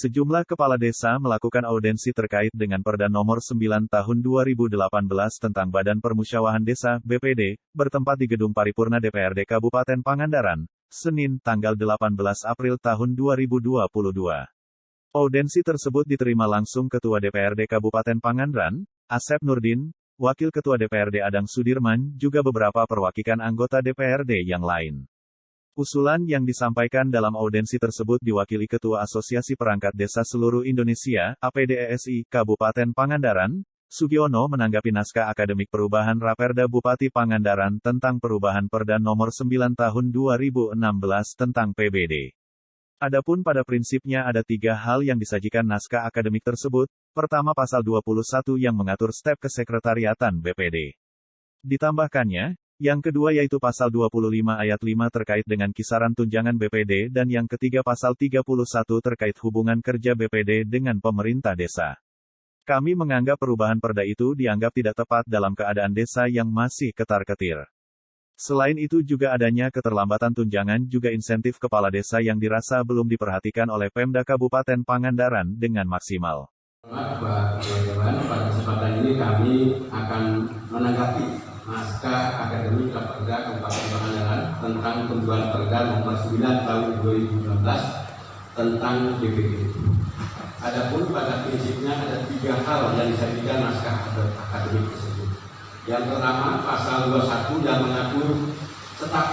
Sejumlah kepala desa melakukan audensi terkait dengan Perda Nomor 9 Tahun 2018 tentang Badan Permusyawaratan Desa (BPD), bertempat di Gedung Paripurna DPRD Kabupaten Pangandaran, Senin, tanggal 18 April tahun 2022. Audensi tersebut diterima langsung Ketua DPRD Kabupaten Pangandaran, Asep Nurdin, Wakil Ketua DPRD Adang Sudirman, juga beberapa perwakilan anggota DPRD yang lain. Usulan yang disampaikan dalam audensi tersebut diwakili Ketua Asosiasi Perangkat Desa Seluruh Indonesia, APDESI, Kabupaten Pangandaran, Sugiono menanggapi naskah akademik perubahan Raperda Bupati Pangandaran tentang perubahan Perda Nomor 9 Tahun 2016 tentang PBD. Adapun pada prinsipnya ada 3 hal yang disajikan naskah akademik tersebut. Pertama, pasal 21 yang mengatur step kesekretariatan BPD. Ditambahkannya, yang kedua yaitu pasal 25 ayat 5 terkait dengan kisaran tunjangan BPD dan yang ketiga pasal 31 terkait hubungan kerja BPD dengan pemerintah desa. Kami menganggap perubahan perda itu dianggap tidak tepat dalam keadaan desa yang masih ketar-ketir. Selain itu juga adanya keterlambatan tunjangan juga insentif kepala desa yang dirasa belum diperhatikan oleh Pemda Kabupaten Pangandaran dengan maksimal. Pada kesempatan ini kami akan menanggapi naskah akademik Raperda Kabupaten Pangandaran tentang perubahan Perda Nomor 9 Tahun 2016 tentang BPD. Adapun pada prinsipnya ada 3 hal yang disajikan naskah akademik tersebut. Yang pertama, pasal 21 yang mengatur staf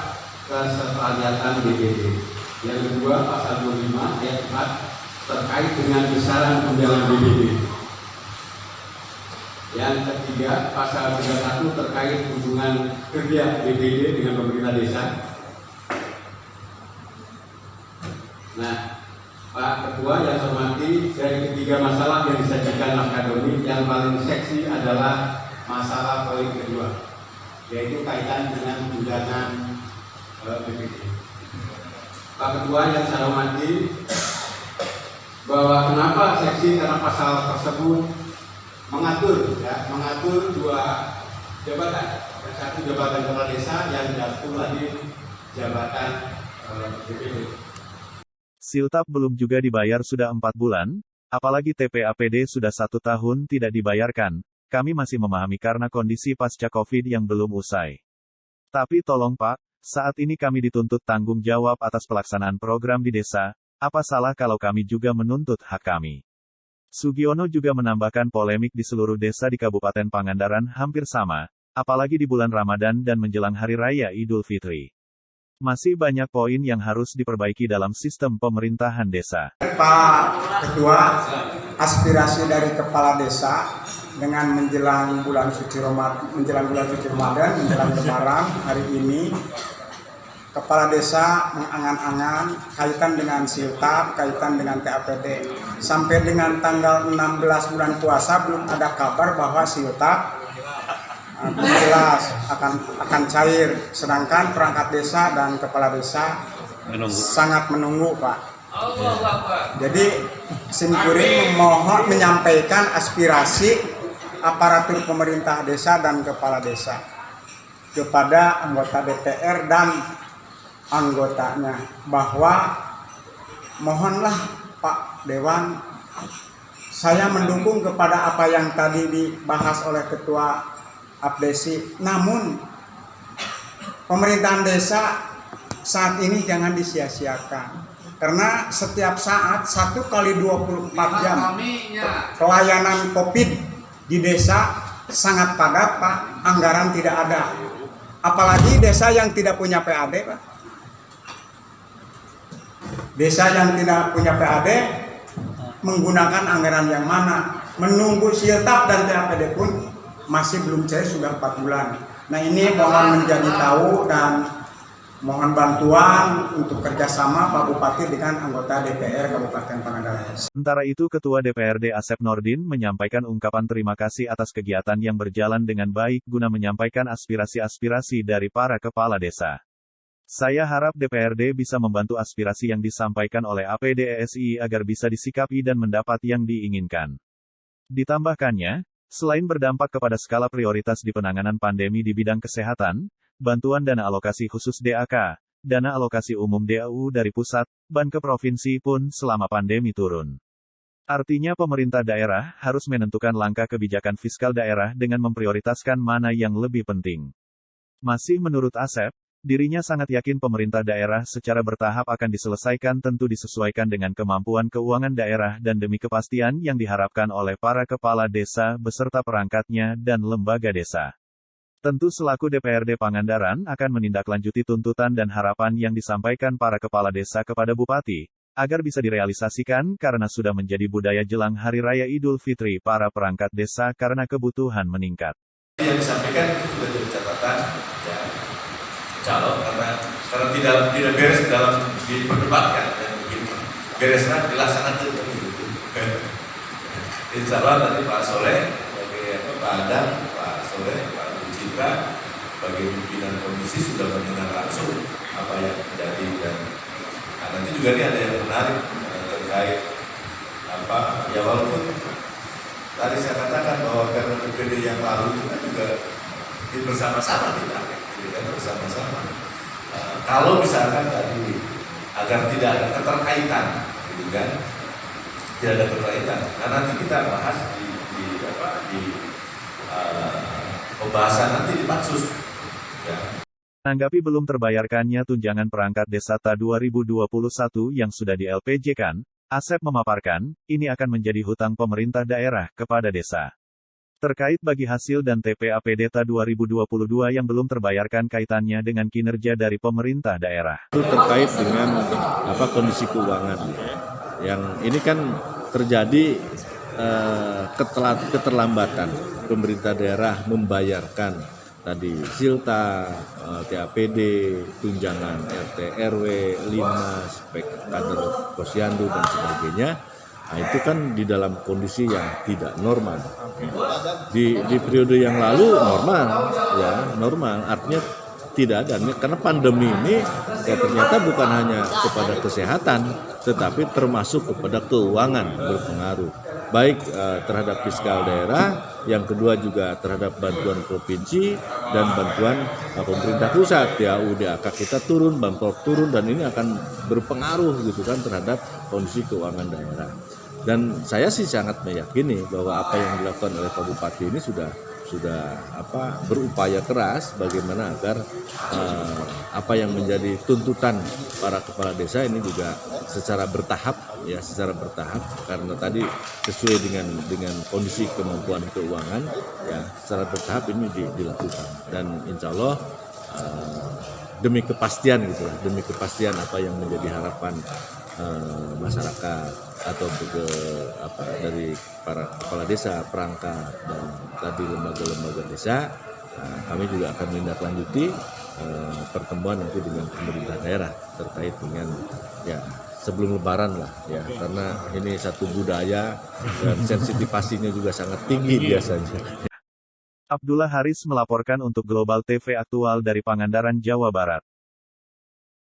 kesekretariatan BPD. Yang kedua, pasal 25 ayat 4 terkait dengan kisaran tunjangan BPD. Yang ketiga, pasal 31 terkait hubungan kerja BPD dengan pemerintah desa. Nah, Pak Ketua yang saya hormati, dari ketiga masalah yang disajikan naskah akademik, yang paling seksi adalah masalah poin kedua, yaitu kaitan dengan tunjangan BPD. Pak Ketua yang saya hormati, bahwa kenapa seksi, karena pasal tersebut mengatur 2 jabatan, yang satu jabatan kepala desa, yang satu lagi jabatan BPD. Siltap belum juga dibayar sudah 4 bulan, apalagi TPAPD sudah 1 tahun tidak dibayarkan. Kami masih memahami karena kondisi pasca Covid yang belum usai. Tapi tolong Pak, saat ini kami dituntut tanggung jawab atas pelaksanaan program di desa. Apa salah kalau kami juga menuntut hak kami? Sugiono juga menambahkan polemik di seluruh desa di Kabupaten Pangandaran hampir sama, apalagi di bulan Ramadan dan menjelang Hari Raya Idul Fitri. Masih banyak poin yang harus diperbaiki dalam sistem pemerintahan desa. Pak Ketua, aspirasi dari kepala desa dengan menjelang bulan suci Ramadan, menjelang Lebaran hari ini, kepala desa mengangan-angan kaitan dengan siltap, kaitan dengan TAPD. Sampai dengan tanggal 16 bulan puasa belum ada kabar bahwa siltap jelas akan cair. Sedangkan perangkat desa dan kepala desa sangat menunggu, Pak. Jadi Simkuring memohon menyampaikan aspirasi aparatur pemerintah desa dan kepala desa kepada anggota DPR dan anggotanya, bahwa mohonlah Pak Dewan, saya mendukung kepada apa yang tadi dibahas oleh Ketua APDESI. Namun pemerintahan desa saat ini jangan disia-siakan, karena setiap saat 1 kali 24 jam pelayanan COVID di desa sangat padat, Pak. Anggaran tidak ada, apalagi desa yang tidak punya PAD, Pak. Desa yang tidak punya PAD menggunakan anggaran yang mana? Menunggu siltap dan TAPD pun masih belum cair sudah 4 bulan. Nah, ini mohon menjadi tahu dan mohon bantuan untuk kerjasama Pak Bupati dengan anggota DPR Kabupaten Pangandaran. Sementara itu Ketua DPRD Asep Nurdin menyampaikan ungkapan terima kasih atas kegiatan yang berjalan dengan baik guna menyampaikan aspirasi-aspirasi dari para kepala desa. Saya harap DPRD bisa membantu aspirasi yang disampaikan oleh APDESI agar bisa disikapi dan mendapat yang diinginkan. Ditambahkannya, selain berdampak kepada skala prioritas di penanganan pandemi di bidang kesehatan, bantuan dana alokasi khusus DAK, dana alokasi umum DAU dari pusat, ban ke provinsi pun selama pandemi turun. Artinya pemerintah daerah harus menentukan langkah kebijakan fiskal daerah dengan memprioritaskan mana yang lebih penting. Masih menurut Asep, dirinya sangat yakin pemerintah daerah secara bertahap akan diselesaikan, tentu disesuaikan dengan kemampuan keuangan daerah dan demi kepastian yang diharapkan oleh para kepala desa beserta perangkatnya dan lembaga desa. Tentu selaku DPRD Pangandaran akan menindaklanjuti tuntutan dan harapan yang disampaikan para kepala desa kepada Bupati, agar bisa direalisasikan karena sudah menjadi budaya jelang Hari Raya Idul Fitri para perangkat desa karena kebutuhan meningkat. Yang disampaikan itu sudah jadi catatan, ya, calon karena tidak beres dalam diperdebatkan dan begini beresnya dilaksanakan gitu. Insya Allah nanti Pak Soleh, Pak Adam, Pak Soleh, Pak Citra, bagi pimpinan komisi sudah mendengar langsung apa yang terjadi dan nanti juga ini ada yang menarik terkait apa ya, walaupun tadi saya katakan bahwa karena PPD yang lalu itu kan juga bersama-sama kita bersama-sama. Kalau misalkan tadi agar tidak ada keterkaitan, gitu kan, tidak ada keterkaitan. Nah nanti kita bahas di pembahasan nanti di pansus. Ya. Menanggapi belum terbayarkannya tunjangan perangkat desa Ta 2021 yang sudah di LPJ-kan, Asep memaparkan, ini akan menjadi hutang pemerintah daerah kepada desa. Terkait bagi hasil dan TPAPD Ta 2022 yang belum terbayarkan kaitannya dengan kinerja dari pemerintah daerah. Itu terkait dengan kondisi keuangan. Yang ini kan terjadi keterlambatan pemerintah daerah membayarkan tadi silta, TAPD, tunjangan RT RW, Linmas, kader posyandu dan sebagainya. Nah, itu kan di dalam kondisi yang tidak normal. Di periode yang lalu normal, artinya tidak ada. Karena pandemi ini ya ternyata bukan hanya kepada kesehatan, tetapi termasuk kepada keuangan berpengaruh. Baik terhadap fiskal daerah, yang kedua juga terhadap bantuan provinsi dan bantuan pemerintah pusat. Ya UDAK kita turun, Bampor turun, dan ini akan berpengaruh gitu kan terhadap kondisi keuangan daerah. Dan saya sih sangat meyakini bahwa apa yang dilakukan oleh Pak Bupati ini sudah berupaya keras bagaimana agar apa yang menjadi tuntutan para kepala desa ini juga secara bertahap karena tadi sesuai dengan kondisi kemampuan keuangan ya secara bertahap ini dilakukan dan insya Allah demi kepastian apa yang menjadi harapan masyarakat atau dari para kepala desa, perangkat dan tadi lembaga-lembaga desa, kami juga akan menindaklanjuti pertemuan nanti dengan pemerintah daerah terkait dengan ya sebelum Lebaran lah ya karena ini satu budaya dan sensitivasinya juga sangat tinggi biasanya. Abdullah Haris melaporkan untuk Global TV Aktual dari Pangandaran, Jawa Barat.